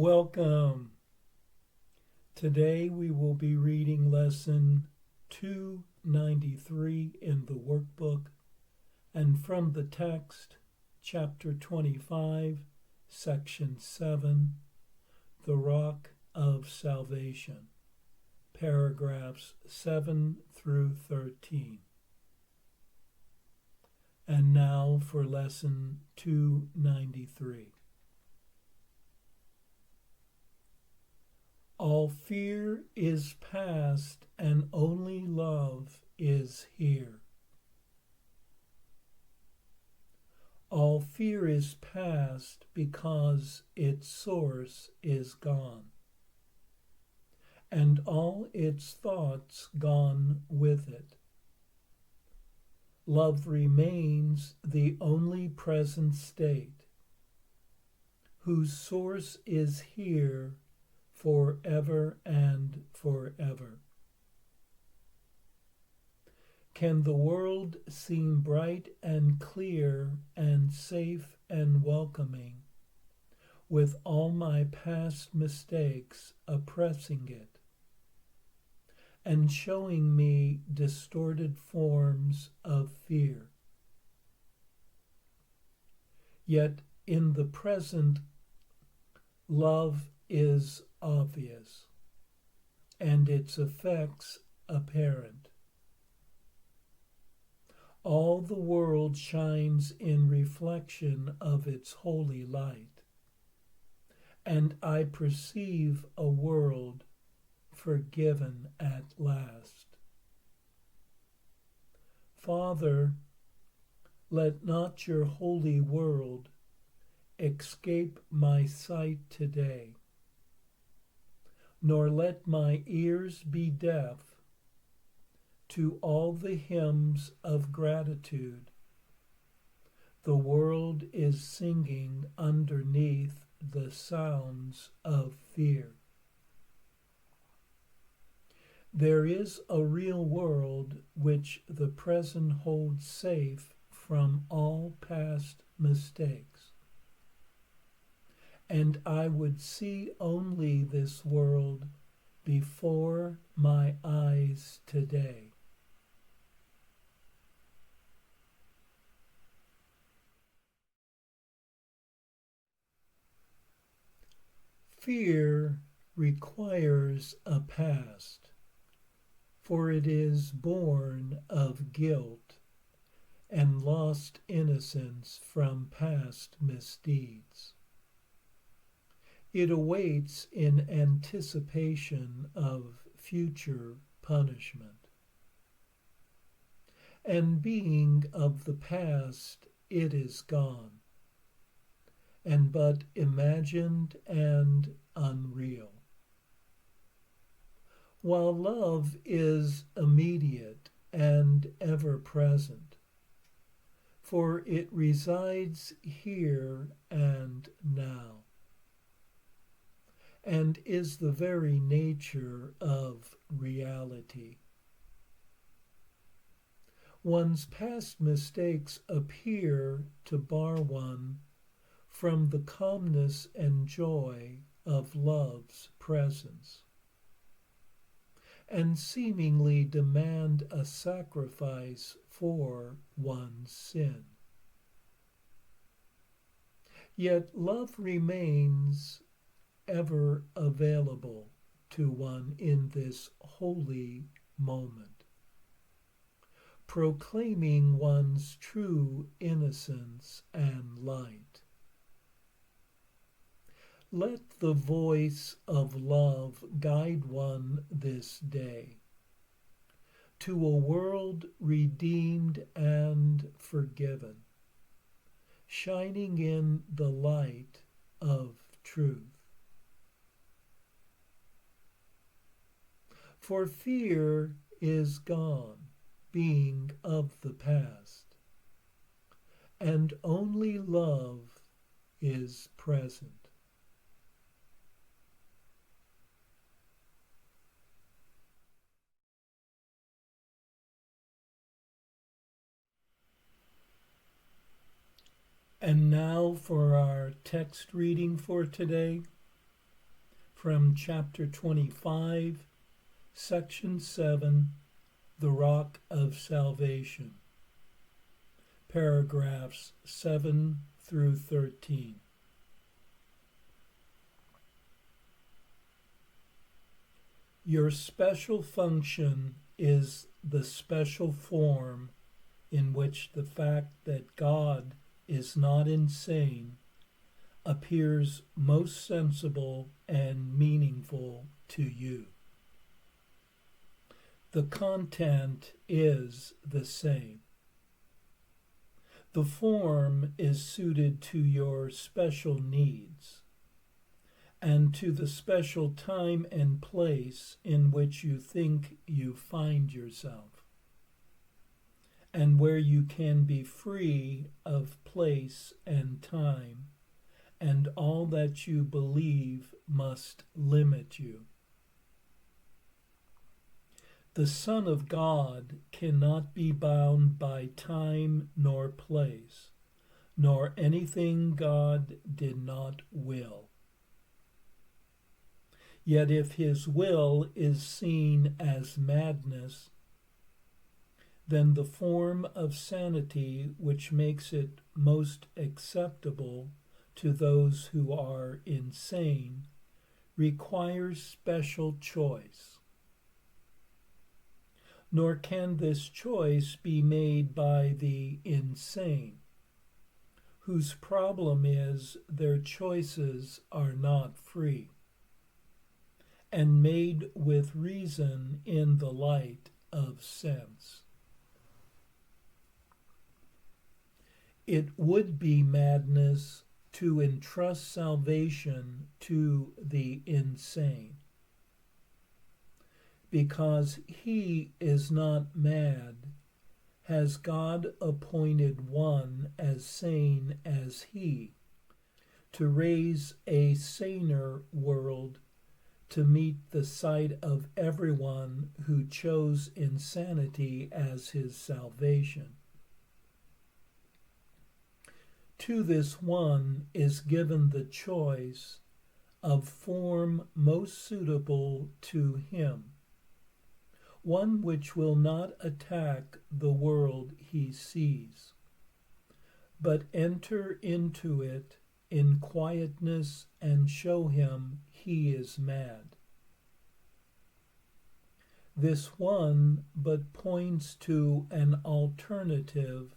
Welcome. Today we will be reading lesson 293 in the workbook and from the text, chapter 25, section 7, The Rock of Salvation, paragraphs 7 through 13. And now for lesson 293. All fear is past, and only love is here. All fear is past because its source is gone, and all its thoughts gone with it. Love remains the only present state, whose source is here forever and forever. Can the world seem bright and clear and safe and welcoming, with all my past mistakes oppressing it, and showing me distorted forms of fear? Yet in the present, love is obvious, and its effects apparent. All the world shines in reflection of its holy light, and I perceive a world forgiven at last. Father, let not your holy world escape my sight today, nor let my ears be deaf to all the hymns of gratitude the world is singing underneath the sounds of fear. There is a real world which the present holds safe from all past mistakes, and I would see only this world before my eyes today. Fear requires a past, for it is born of guilt and lost innocence from past misdeeds. It awaits in anticipation of future punishment. And being of the past, it is gone, and but imagined and unreal. While love is immediate and ever present, for it resides here and now, and is the very nature of reality. One's past mistakes appear to bar one from the calmness and joy of love's presence, and seemingly demand a sacrifice for one's sin. Yet love remains ever available to one in this holy moment, proclaiming one's true innocence and light. Let the voice of love guide one this day to a world redeemed and forgiven, shining in the light of truth. For fear is gone, being of the past, and only love is present. And now for our text reading for today. from chapter 25, section 7, The Rock of Salvation, paragraphs 7 through 13. Your special function is the special form in which the fact that God is not insane appears most sensible and meaningful to you. The content is the same. The form is suited to your special needs and to the special time and place in which you think you find yourself, and where you can be free of place and time and all that you believe must limit you. The Son of God cannot be bound by time nor place, nor anything God did not will. Yet if his will is seen as madness, then the form of sanity which makes it most acceptable to those who are insane requires special choice. Nor can this choice be made by the insane, whose problem is their choices are not free, and made with reason in the light of sense. It would be madness to entrust salvation to the insane, because he is not mad, has God appointed one as sane as he, to raise a saner world to meet the sight of everyone who chose insanity as his salvation. To this one is given the choice of form most suitable to him, one which will not attack the world he sees, but enter into it in quietness and show him he is mad. This one but points to an alternative,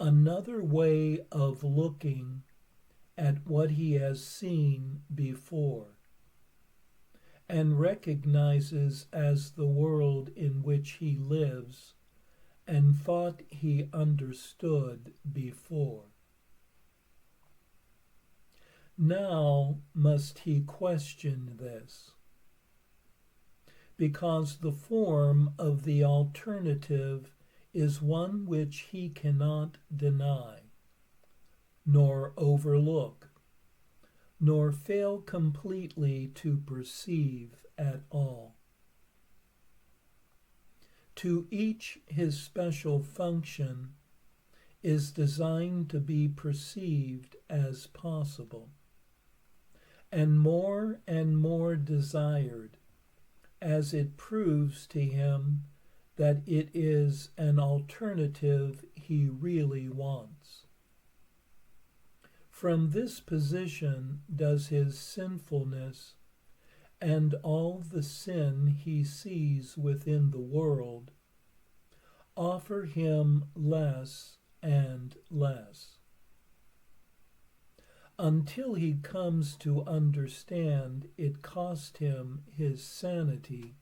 another way of looking at what he has seen before, and recognizes as the world in which he lives and thought he understood before. Now must he question this, because the form of the alternative is one which he cannot deny, nor overlook, nor fail completely to perceive at all. To each his special function is designed to be perceived as possible, and more desired, as it proves to him that it is an alternative he really wants. From this position does his sinfulness and all the sin he sees within the world offer him less and less, until he comes to understand it cost him his sanity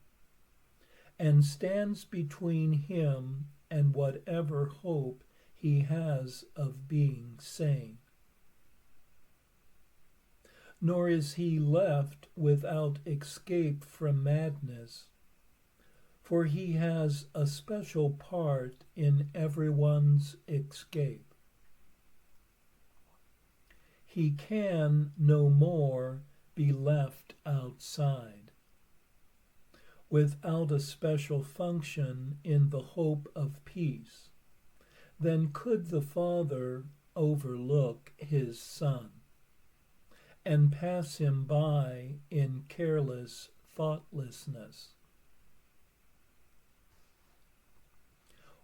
and stands between him and whatever hope he has of being sane. Nor is he left without escape from madness, for he has a special part in everyone's escape. He can no more be left outside, without a special function in the hope of peace, than could the Father overlook his Son, and pass him by in careless thoughtlessness.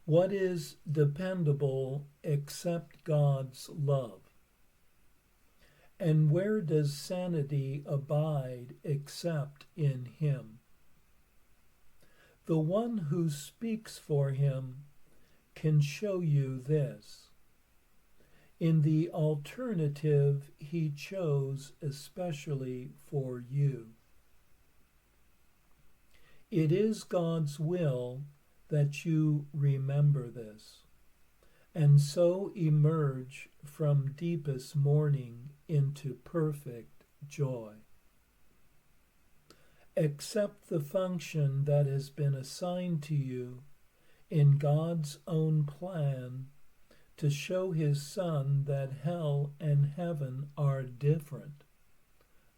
What is dependable except God's love? And where does sanity abide except in him? The one who speaks for him can show you this. In the alternative he chose especially for you. It is God's will that you remember this, and so emerge from deepest mourning into perfect joy. Accept the function that has been assigned to you in God's own plan to show his Son that hell and heaven are different,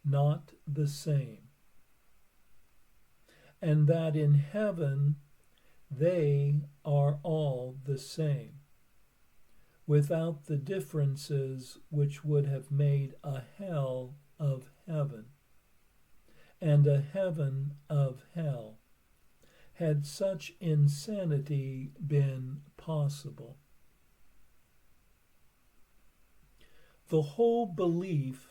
not the same, and that in heaven they are all the same, without the differences which would have made a hell of heaven and a heaven of hell, had such insanity been possible. The whole belief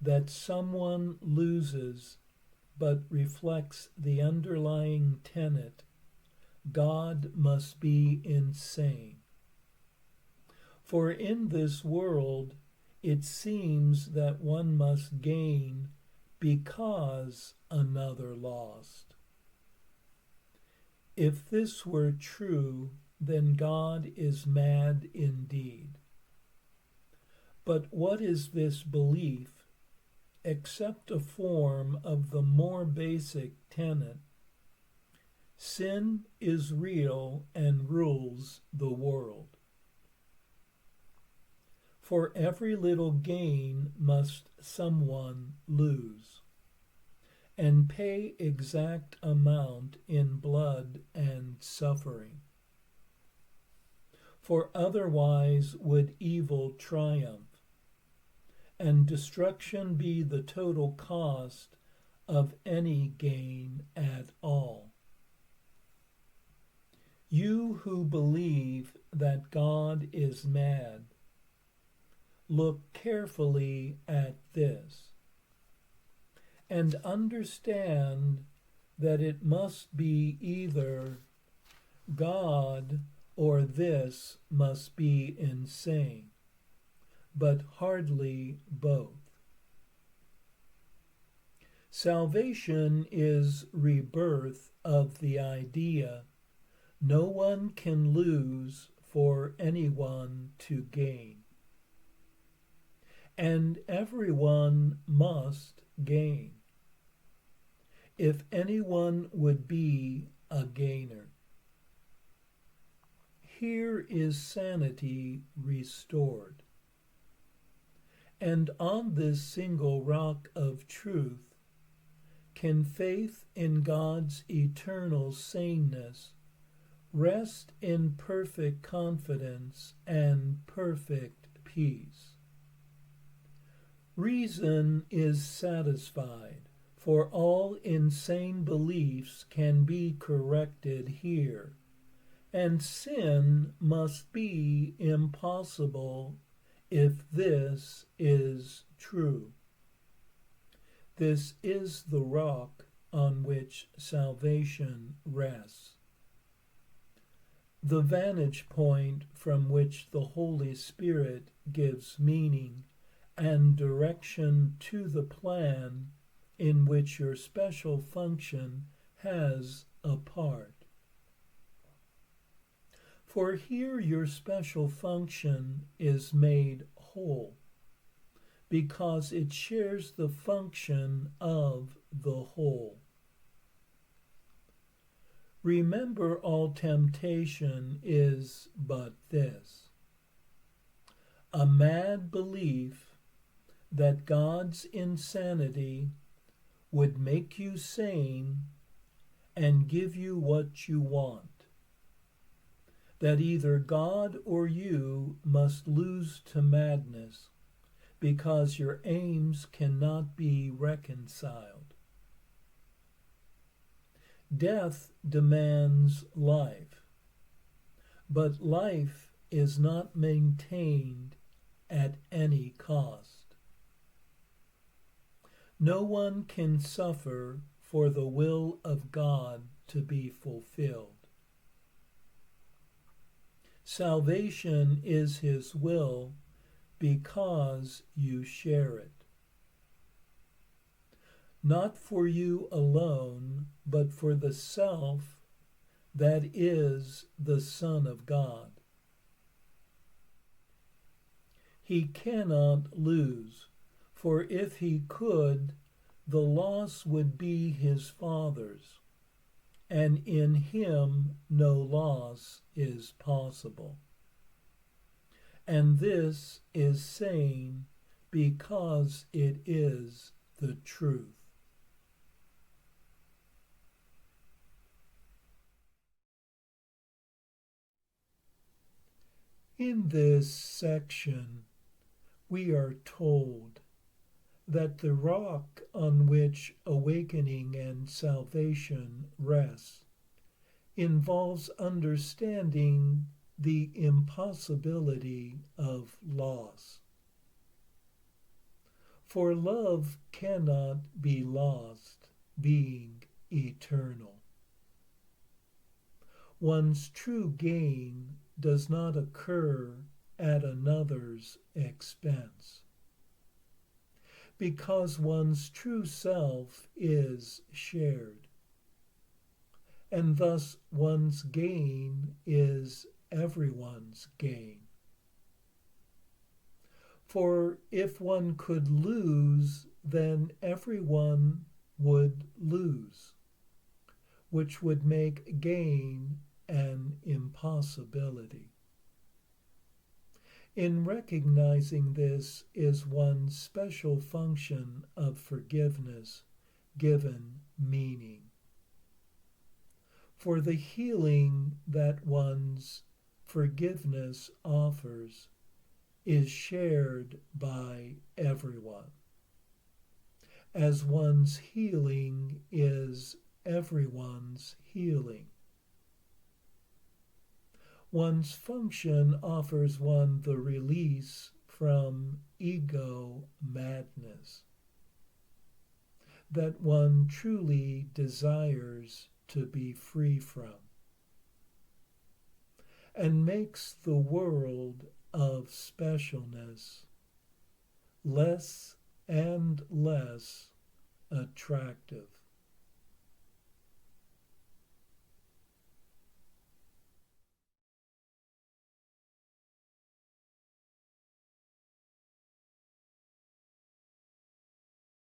that someone loses but reflects the underlying tenet, God must be insane. For in this world it seems that one must gain because another lost. If this were true, then God is mad indeed. But what is this belief except a form of the more basic tenet? Sin is real and rules the world. For every little gain must someone lose, and pay exact amount in blood and suffering. For otherwise would evil triumph, and destruction be the total cost of any gain at all. You who believe that God is mad, look carefully at this, and understand that it must be either God or this must be insane, but hardly both. Salvation is rebirth of the idea no one can lose for anyone to gain, and everyone must gain, if anyone would be a gainer. Here is sanity restored. And on this single rock of truth can faith in God's eternal saneness rest in perfect confidence and perfect peace. Reason is satisfied, for all insane beliefs can be corrected here, and sin must be impossible if this is true. This is the rock on which salvation rests. The vantage point from which the Holy Spirit gives meaning and direction to the plan in which your special function has a part. For here your special function is made whole, because it shares the function of the whole. Remember, all temptation is but this: a mad belief that God's insanity would make you sane and give you what you want, that either God or you must lose to madness, because your aims cannot be reconciled. Death demands life, but life is not maintained at any cost. No one can suffer for the will of God to be fulfilled. Salvation is his will because you share it. Not for you alone, but for the self that is the Son of God. He cannot lose, for if he could, the loss would be his Father's, and in him no loss is possible. And this is sane because it is the truth. In this section, we are told that the rock on which awakening and salvation rests involves understanding the impossibility of loss. For love cannot be lost, being eternal. One's true gain does not occur at another's expense, because one's true self is shared, and thus one's gain is everyone's gain. For if one could lose, then everyone would lose, which would make gain an impossibility. In recognizing this is one special function of forgiveness given meaning. For the healing that one's forgiveness offers is shared by everyone, as one's healing is everyone's healing. One's function offers one the release from ego madness that one truly desires to be free from, and makes the world of specialness less and less attractive.